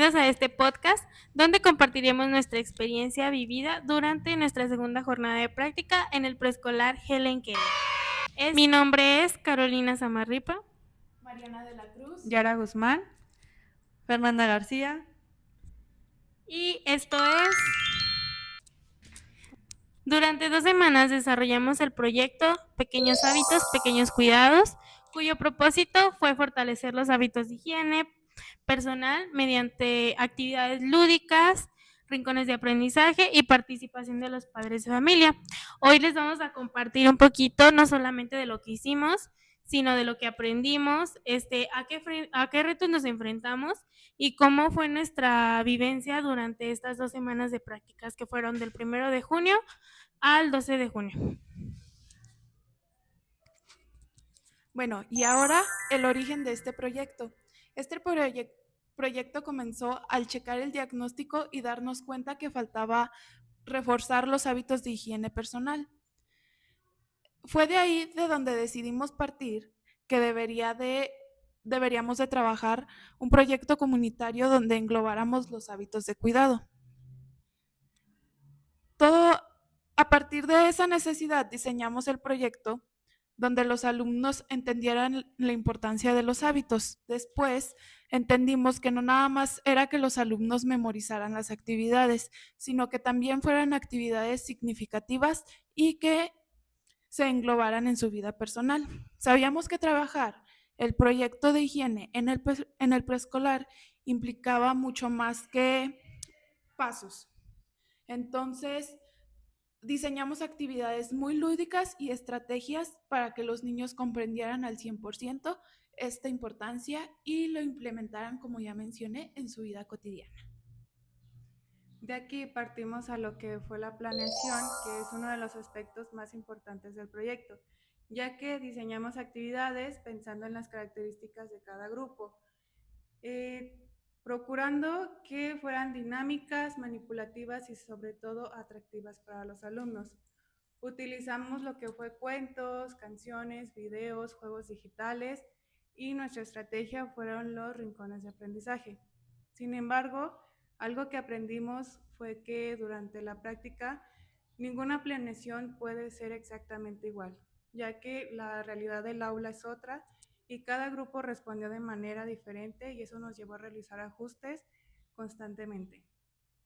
Bienvenidos a este podcast donde compartiremos nuestra experiencia vivida durante nuestra segunda jornada de práctica en el preescolar Helen Keller. Mi nombre es Carolina Zamarripa, Mariana de la Cruz, Yara Guzmán, Fernanda García. Y esto es... Durante 2 semanas desarrollamos el proyecto Pequeños hábitos, pequeños cuidados, cuyo propósito fue fortalecer los hábitos de higiene personal mediante actividades lúdicas, rincones de aprendizaje y participación de los padres de familia. Hoy les vamos a compartir un poquito, no solamente de lo que hicimos, sino de lo que aprendimos, a qué retos nos enfrentamos y cómo fue nuestra vivencia durante estas 2 semanas de prácticas que fueron del 1 de junio al 12 de junio. Bueno, y ahora el origen de este proyecto. Este proyecto comenzó al checar el diagnóstico y darnos cuenta que faltaba reforzar los hábitos de higiene personal. Fue de ahí de donde decidimos partir que deberíamos de trabajar un proyecto comunitario donde englobáramos los hábitos de cuidado. A partir de esa necesidad diseñamos el proyecto donde los alumnos entendieran la importancia de los hábitos. Después entendimos que no nada más era que los alumnos memorizaran las actividades, sino que también fueran actividades significativas y que se englobaran en su vida personal. Sabíamos que trabajar el proyecto de higiene en el preescolar implicaba mucho más que pasos. Entonces, diseñamos actividades muy lúdicas y estrategias para que los niños comprendieran al 100% esta importancia y lo implementaran, como ya mencioné, en su vida cotidiana. De aquí partimos a lo que fue la planeación, que es uno de los aspectos más importantes del proyecto, ya que diseñamos actividades pensando en las características de cada grupo, procurando que fueran dinámicas, manipulativas y sobre todo atractivas para los alumnos. Utilizamos lo que fue cuentos, canciones, videos, juegos digitales y nuestra estrategia fueron los rincones de aprendizaje. Sin embargo, algo que aprendimos fue que durante la práctica ninguna planeación puede ser exactamente igual, ya que la realidad del aula es otra y cada grupo respondió de manera diferente y eso nos llevó a realizar ajustes constantemente.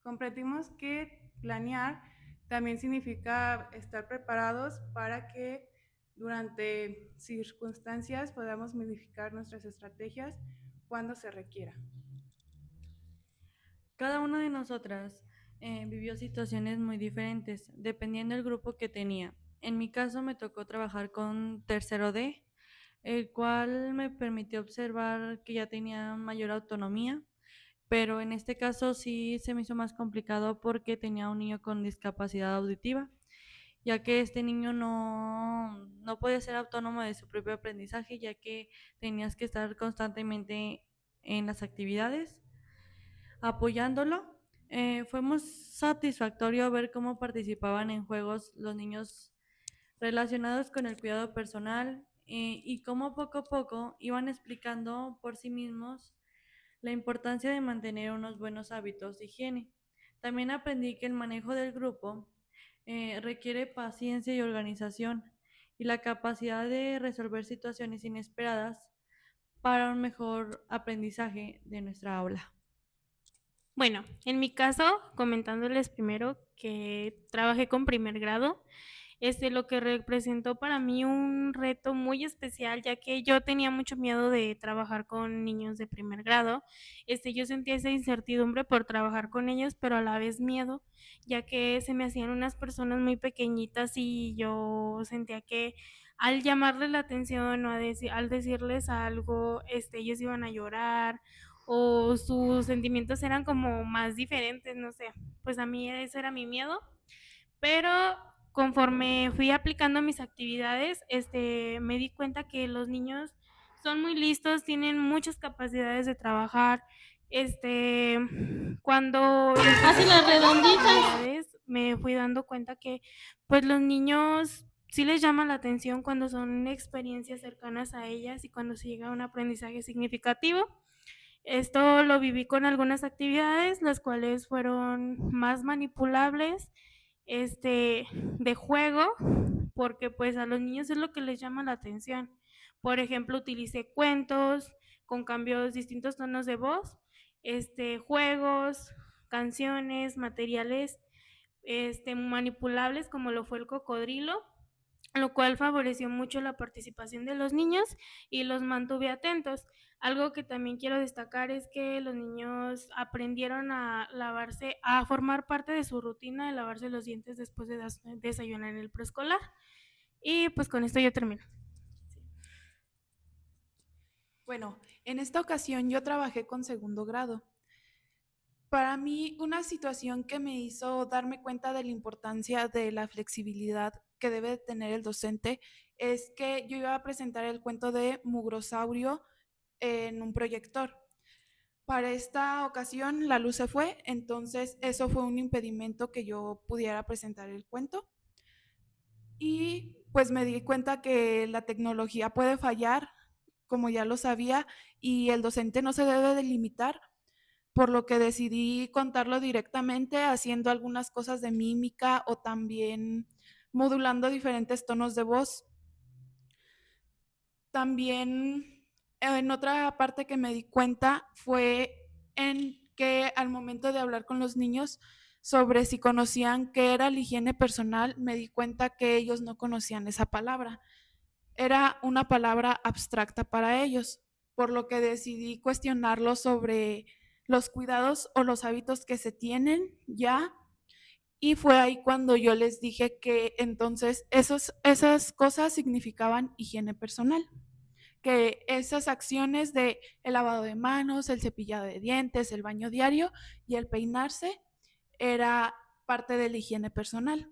Comprendimos que planear también significa estar preparados para que durante circunstancias podamos modificar nuestras estrategias cuando se requiera. Cada una de nosotras vivió situaciones muy diferentes, dependiendo del grupo que tenía. En mi caso me tocó trabajar con tercero D, el cual me permitió observar que ya tenía mayor autonomía, pero en este caso sí se me hizo más complicado porque tenía un niño con discapacidad auditiva, ya que este niño no podía ser autónomo de su propio aprendizaje, ya que tenías que estar constantemente en las actividades apoyándolo. Fue muy satisfactorio ver cómo participaban en juegos los niños relacionados con el cuidado personal y cómo poco a poco iban explicando por sí mismos la importancia de mantener unos buenos hábitos de higiene. También aprendí que el manejo del grupo requiere paciencia y organización y la capacidad de resolver situaciones inesperadas para un mejor aprendizaje de nuestra aula. Bueno, en mi caso, comentándoles primero que trabajé con primer grado, lo que representó para mí un reto muy especial, ya que yo tenía mucho miedo de trabajar con niños de primer grado. Yo sentía esa incertidumbre por trabajar con ellos, pero a la vez miedo, ya que se me hacían unas personas muy pequeñitas y yo sentía que al llamarles la atención o al decirles algo, ellos iban a llorar o sus sentimientos eran como más diferentes, no sé. Pues a mí ese era mi miedo, pero conforme fui aplicando mis actividades, me di cuenta que los niños son muy listos, tienen muchas capacidades de trabajar. Cuando Hace las redonditas. me fui dando cuenta que pues los niños sí les llama la atención cuando son experiencias cercanas a ellas y cuando se llega a un aprendizaje significativo. Esto lo viví con algunas actividades, las cuales fueron más manipulables, de juego, porque pues a los niños es lo que les llama la atención. Por ejemplo, utilicé cuentos con cambios, distintos tonos de voz, juegos, canciones, materiales, manipulables como lo fue el cocodrilo, lo cual favoreció mucho la participación de los niños y los mantuve atentos. Algo que también quiero destacar es que los niños aprendieron a lavarse, a formar parte de su rutina de lavarse los dientes después de desayunar en el preescolar. Y pues con esto yo termino. Bueno, en esta ocasión yo trabajé con segundo grado. Para mí, una situación que me hizo darme cuenta de la importancia de la flexibilidad que debe de tener el docente es que yo iba a presentar el cuento de Mugrosaurio en un proyector. Para esta ocasión la luz se fue, entonces eso fue un impedimento que yo pudiera presentar el cuento. Y pues me di cuenta que la tecnología puede fallar, como ya lo sabía, y el docente no se debe de limitar, por lo que decidí contarlo directamente haciendo algunas cosas de mímica o también modulando diferentes tonos de voz. También en otra parte que me di cuenta fue en que al momento de hablar con los niños sobre si conocían qué era la higiene personal, me di cuenta que ellos no conocían esa palabra. Era una palabra abstracta para ellos, por lo que decidí cuestionarlo sobre los cuidados o los hábitos que se tienen ya. Y fue ahí cuando yo les dije que entonces esas cosas significaban higiene personal, que esas acciones de el lavado de manos, el cepillado de dientes, el baño diario y el peinarse era parte de la higiene personal.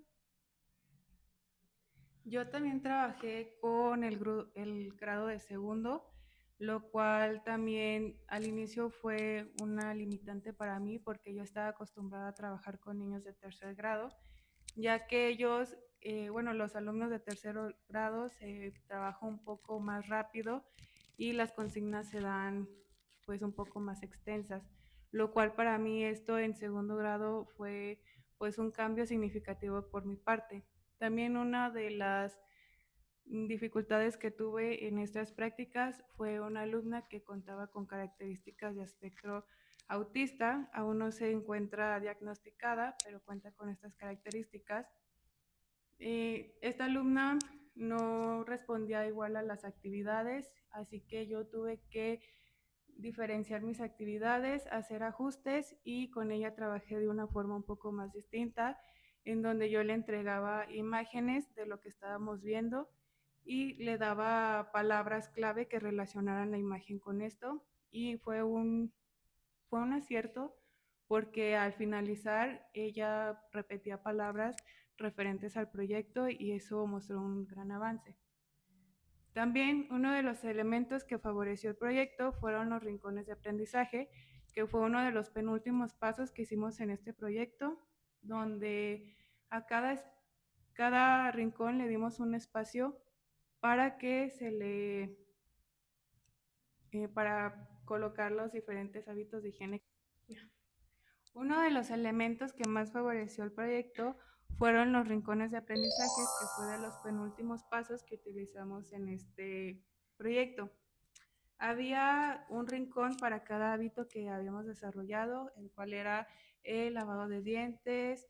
Yo también trabajé con el grado de segundo, lo cual también al inicio fue una limitante para mí porque yo estaba acostumbrada a trabajar con niños de tercer grado, ya que ellos, bueno, los alumnos de tercer grado se trabaja un poco más rápido y las consignas se dan pues un poco más extensas, lo cual para mí esto en segundo grado fue pues un cambio significativo por mi parte. También una de las dificultades que tuve en estas prácticas fue una alumna que contaba con características de espectro autista, aún no se encuentra diagnosticada, pero cuenta con estas características. Esta alumna no respondía igual a las actividades, así que yo tuve que diferenciar mis actividades, hacer ajustes y con ella trabajé de una forma un poco más distinta, en donde yo le entregaba imágenes de lo que estábamos viendo y le daba palabras clave que relacionaran la imagen con esto y fue un acierto porque al finalizar ella repetía palabras referentes al proyecto y eso mostró un gran avance. También uno de los elementos que favoreció el proyecto fueron los rincones de aprendizaje, que fue uno de los penúltimos pasos que hicimos en este proyecto, donde a cada rincón le dimos un espacio para que para colocar los diferentes hábitos de higiene. Uno de los elementos que más favoreció el proyecto fueron los rincones de aprendizaje, que fue de los penúltimos pasos que utilizamos en este proyecto. Había un rincón para cada hábito que habíamos desarrollado, el cual era el lavado de dientes,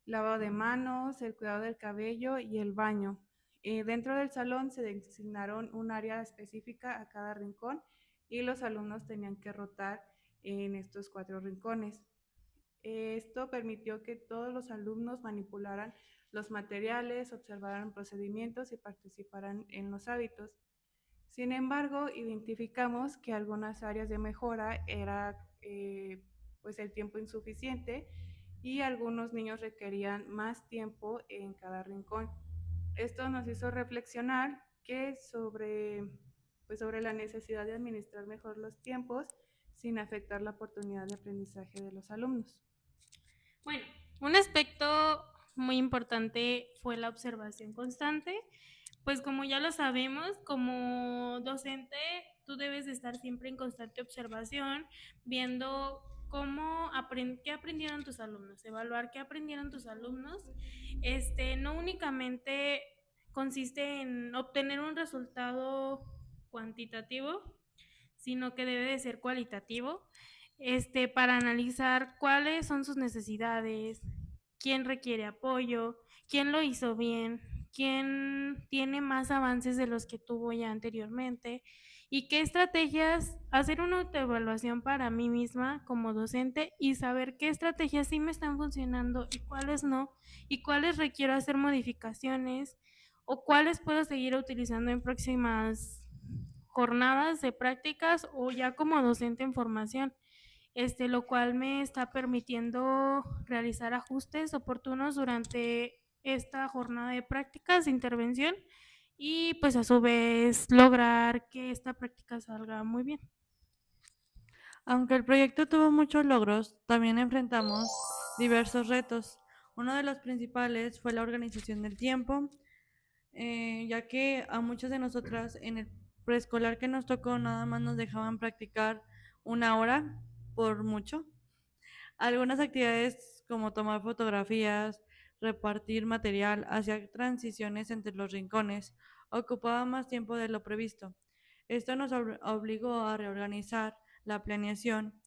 lavado de manos, el cuidado del cabello y el baño. Dentro del salón se designaron un área específica a cada rincón y los alumnos tenían que rotar en estos 4 rincones. Esto permitió que todos los alumnos manipularan los materiales, observaran procedimientos y participaran en los hábitos. Sin embargo, identificamos que algunas áreas de mejora era pues el tiempo insuficiente y algunos niños requerían más tiempo en cada rincón. Esto nos hizo reflexionar sobre la necesidad de administrar mejor los tiempos sin afectar la oportunidad de aprendizaje de los alumnos. Bueno, un aspecto muy importante fue la observación constante. Pues como ya lo sabemos, como docente tú debes de estar siempre en constante observación, viendo qué aprendieron tus alumnos, evaluar qué aprendieron tus alumnos. No únicamente consiste en obtener un resultado cuantitativo, sino que debe de ser cualitativo, para analizar cuáles son sus necesidades, quién requiere apoyo, quién lo hizo bien, quién tiene más avances de los que tuvo ya anteriormente y qué estrategias, hacer una autoevaluación para mí misma como docente y saber qué estrategias sí me están funcionando y cuáles no, y cuáles requiero hacer modificaciones o cuáles puedo seguir utilizando en próximas jornadas de prácticas o ya como docente en formación, lo cual me está permitiendo realizar ajustes oportunos durante esta jornada de prácticas de intervención y pues a su vez lograr que esta práctica salga muy bien. Aunque el proyecto tuvo muchos logros, también enfrentamos diversos retos. Uno de los principales fue la organización del tiempo, ya que a muchas de nosotras en el preescolar que nos tocó nada más nos dejaban practicar 1 hora por mucho. Algunas actividades como tomar fotografías, repartir material, hacer transiciones entre los rincones, ocupaban más tiempo de lo previsto. Esto nos obligó a reorganizar la planeación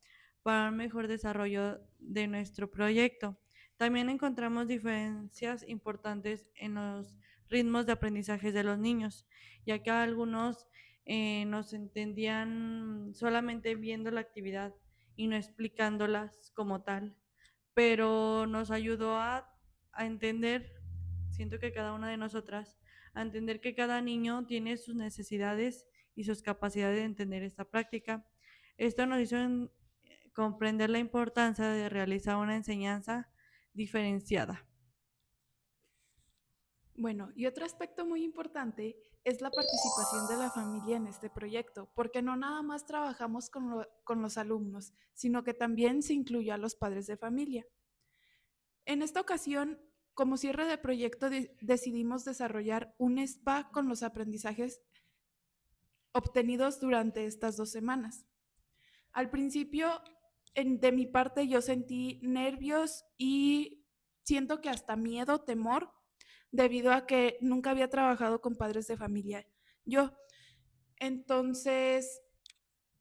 para un mejor desarrollo de nuestro proyecto. También encontramos diferencias importantes en los ritmos de aprendizaje de los niños, ya que algunos nos entendían solamente viendo la actividad y no explicándolas como tal, pero nos ayudó a entender, siento que cada una de nosotras, a entender que cada niño tiene sus necesidades y sus capacidades de entender esta práctica. Esto nos hizo comprender la importancia de realizar una enseñanza diferenciada. Bueno, y otro aspecto muy importante es la participación de la familia en este proyecto, porque no nada más trabajamos con los alumnos, sino que también se incluyó a los padres de familia. En esta ocasión, como cierre de proyecto, decidimos desarrollar un spa con los aprendizajes obtenidos durante estas 2 semanas. Al principio, de mi parte, yo sentí nervios y siento que hasta miedo, temor, debido a que nunca había trabajado con padres de familia yo. Entonces,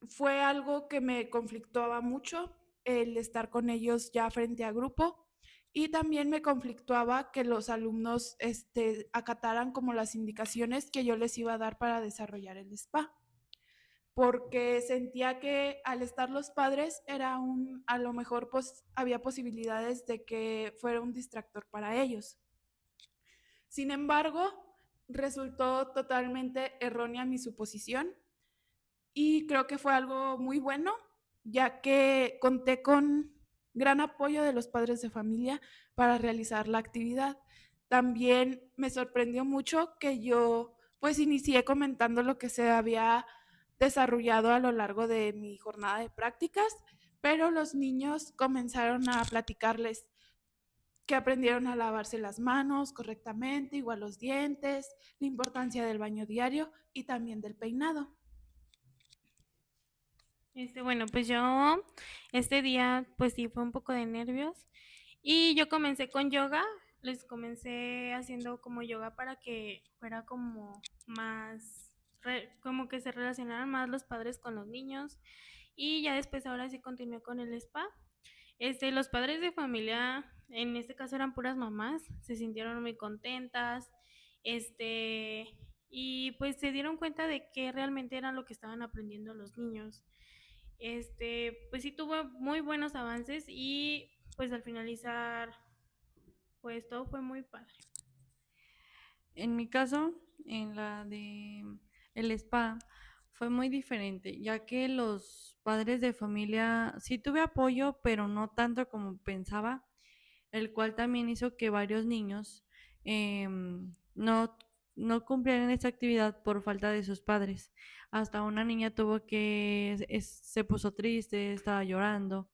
fue algo que me conflictuaba mucho el estar con ellos ya frente a grupo y también me conflictuaba que los alumnos acataran como las indicaciones que yo les iba a dar para desarrollar el spa, porque sentía que al estar los padres a lo mejor pues había posibilidades de que fuera un distractor para ellos. Sin embargo, resultó totalmente errónea mi suposición y creo que fue algo muy bueno, ya que conté con gran apoyo de los padres de familia para realizar la actividad. También me sorprendió mucho que yo pues inicié comentando lo que se había desarrollado a lo largo de mi jornada de prácticas, pero los niños comenzaron a platicarles que aprendieron a lavarse las manos correctamente, igual los dientes, la importancia del baño diario y también del peinado. Bueno, pues yo este día pues sí fue un poco de nervios y yo comencé con yoga, les comencé haciendo como yoga para que fuera como más, como que se relacionaran más los padres con los niños y ya después ahora sí continué con el spa. Los padres de familia, en este caso eran puras mamás, se sintieron muy contentas, y pues se dieron cuenta de que realmente era lo que estaban aprendiendo los niños. Pues sí tuvo muy buenos avances y pues al finalizar, pues todo fue muy padre. En mi caso, en la de el spa, fue muy diferente, ya que los padres de familia sí tuve apoyo, pero no tanto como pensaba, el cual también hizo que varios niños no, no cumplieran esta actividad por falta de sus padres. Hasta una niña tuvo que, se puso triste, estaba llorando,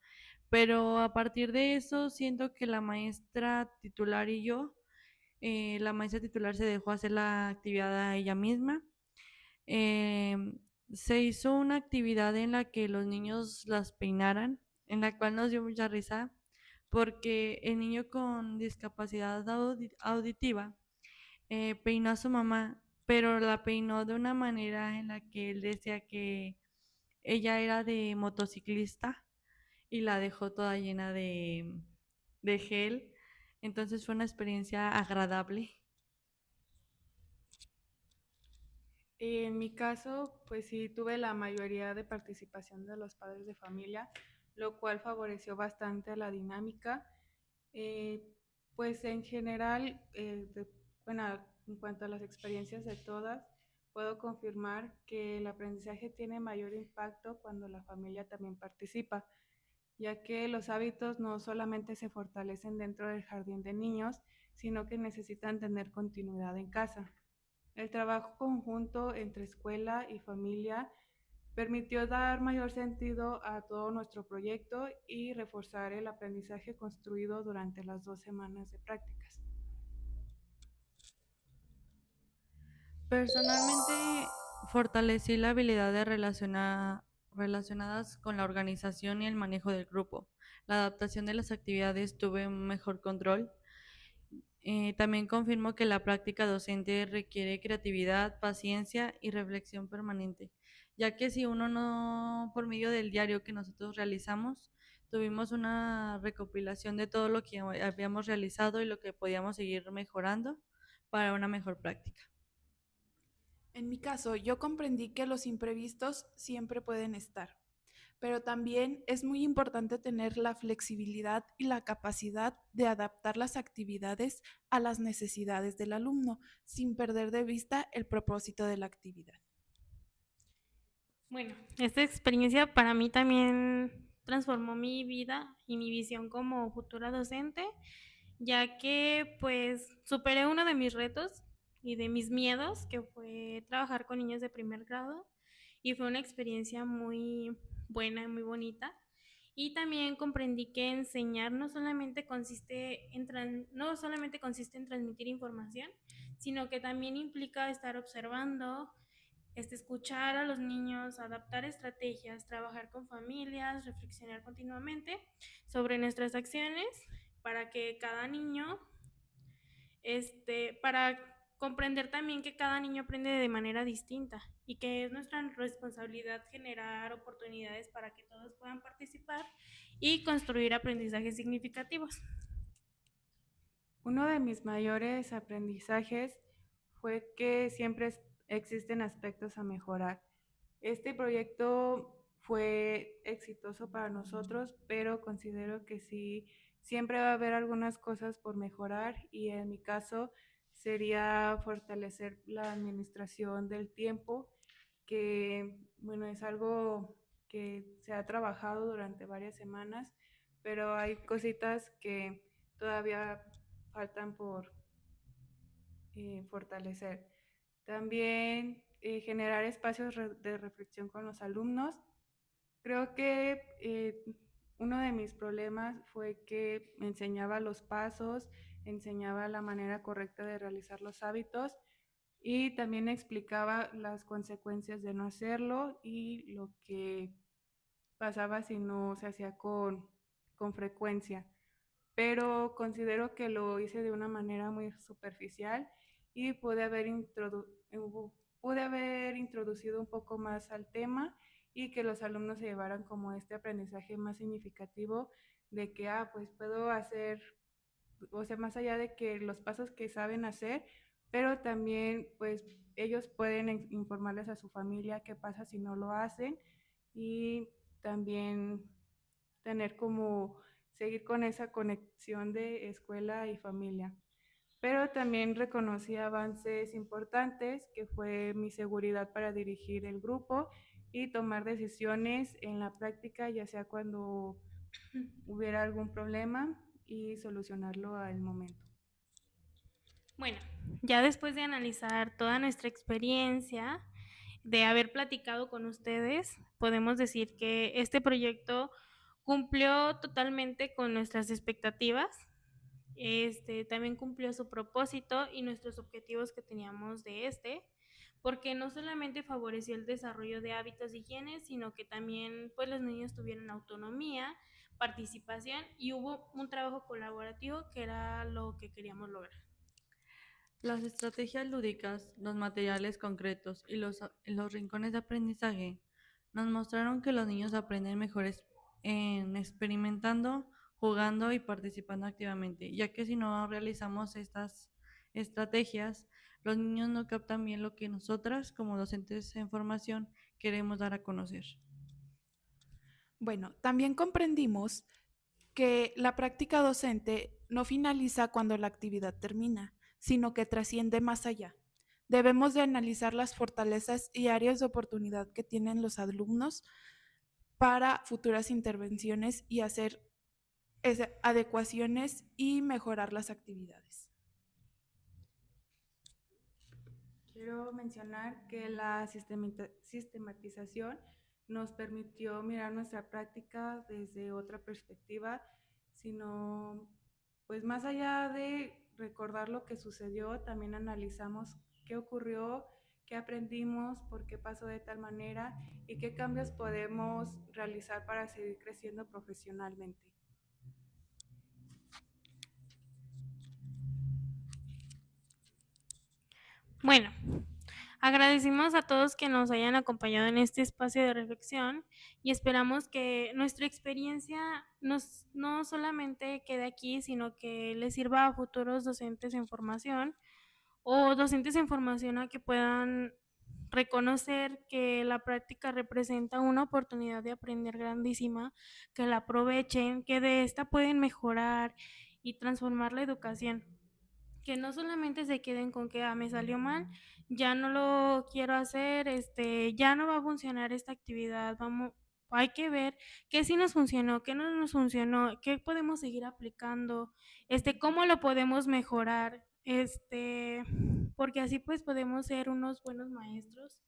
pero a partir de eso siento que la maestra titular y yo, la maestra titular se dejó hacer la actividad a ella misma. Se hizo una actividad en la que los niños las peinaran, en la cual nos dio mucha risa, porque el niño con discapacidad auditiva peinó a su mamá, pero la peinó de una manera en la que él decía que ella era de motociclista y la dejó toda llena de gel. Entonces fue una experiencia agradable. En mi caso, pues sí, tuve la mayoría de participación de los padres de familia, lo cual favoreció bastante la dinámica. Eh, pues en general, bueno, en cuanto a las experiencias de todas, puedo confirmar que el aprendizaje tiene mayor impacto cuando la familia también participa, ya que los hábitos no solamente se fortalecen dentro del jardín de niños, sino que necesitan tener continuidad en casa. El trabajo conjunto entre escuela y familia permitió dar mayor sentido a todo nuestro proyecto y reforzar el aprendizaje construido durante las 2 semanas de prácticas. Personalmente, fortalecí la habilidad de relacionadas con la organización y el manejo del grupo. La adaptación de las actividades tuve un mejor control. También confirmo que la práctica docente requiere creatividad, paciencia y reflexión permanente, ya que si uno no, por medio del diario que nosotros realizamos, tuvimos una recopilación de todo lo que habíamos realizado y lo que podíamos seguir mejorando para una mejor práctica. En mi caso, yo comprendí que los imprevistos siempre pueden estar, pero también es muy importante tener la flexibilidad y la capacidad de adaptar las actividades a las necesidades del alumno, sin perder de vista el propósito de la actividad. Bueno, esta experiencia para mí también transformó mi vida y mi visión como futura docente, ya que pues superé uno de mis retos y de mis miedos, que fue trabajar con niños de primer grado, y fue una experiencia muy buena y muy bonita. Y también comprendí que enseñar no solamente consiste en transmitir información, sino que también implica estar observando, escuchar a los niños, adaptar estrategias, trabajar con familias, reflexionar continuamente sobre nuestras acciones para que cada niño, para comprender también que cada niño aprende de manera distinta y que es nuestra responsabilidad generar oportunidades para que todos puedan participar y construir aprendizajes significativos. Uno de mis mayores aprendizajes fue que siempre existen aspectos a mejorar. Este proyecto fue exitoso para nosotros, pero considero que sí, siempre va a haber algunas cosas por mejorar y en mi caso sería fortalecer la administración del tiempo, que bueno, es algo que se ha trabajado durante varias semanas, pero hay cositas que todavía faltan por fortalecer. También generar espacios de reflexión con los alumnos. Creo que uno de mis problemas fue que me enseñaba los pasos, enseñaba la manera correcta de realizar los hábitos y también explicaba las consecuencias de no hacerlo y lo que pasaba si no se hacía con frecuencia, pero considero que lo hice de una manera muy superficial y pude haber introducido un poco más al tema y que los alumnos se llevaran como este aprendizaje más significativo de que, pues puedo hacer, o sea, más allá de que los pasos que saben hacer, pero también pues ellos pueden informarles a su familia qué pasa si no lo hacen y también tener como seguir con esa conexión de escuela y familia. Pero también reconocí avances importantes, que fue mi seguridad para dirigir el grupo y tomar decisiones en la práctica, ya sea cuando hubiera algún problema y solucionarlo al momento. Bueno, ya después de analizar toda nuestra experiencia, de haber platicado con ustedes, podemos decir que este proyecto cumplió totalmente con nuestras expectativas. También cumplió su propósito y nuestros objetivos que teníamos de porque no solamente favoreció el desarrollo de hábitos de higiene, sino que también pues los niños tuvieron autonomía, participación y hubo un trabajo colaborativo que era lo que queríamos lograr. Las estrategias lúdicas, los materiales concretos y los rincones de aprendizaje nos mostraron que los niños aprenden mejor en experimentando, jugando y participando activamente, ya que si no realizamos estas estrategias, los niños no captan bien lo que nosotras, como docentes en formación, queremos dar a conocer. Bueno, también comprendimos que la práctica docente no finaliza cuando la actividad termina, sino que trasciende más allá. Debemos de analizar las fortalezas y áreas de oportunidad que tienen los alumnos para futuras intervenciones y hacer adecuaciones y mejorar las actividades. Quiero mencionar que la sistematización nos permitió mirar nuestra práctica desde otra perspectiva, sino pues más allá de recordar lo que sucedió, también analizamos qué ocurrió, qué aprendimos, por qué pasó de tal manera y qué cambios podemos realizar para seguir creciendo profesionalmente. Bueno, agradecemos a todos que nos hayan acompañado en este espacio de reflexión y esperamos que nuestra experiencia no solamente quede aquí, sino que les sirva a futuros docentes en formación o docentes en formación a que puedan reconocer que la práctica representa una oportunidad de aprender grandísima, que la aprovechen, que de esta pueden mejorar y transformar la educación. Que no solamente se queden con que me salió mal, ya no lo quiero hacer, ya no va a funcionar esta actividad, hay que ver qué sí nos funcionó, qué no nos funcionó, qué podemos seguir aplicando, cómo lo podemos mejorar, porque así pues podemos ser unos buenos maestros.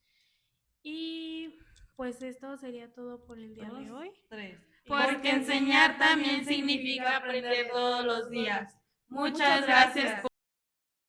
Y pues esto sería todo por el día de hoy. 3. Porque enseñar también significa aprender todos los días. Muchas gracias.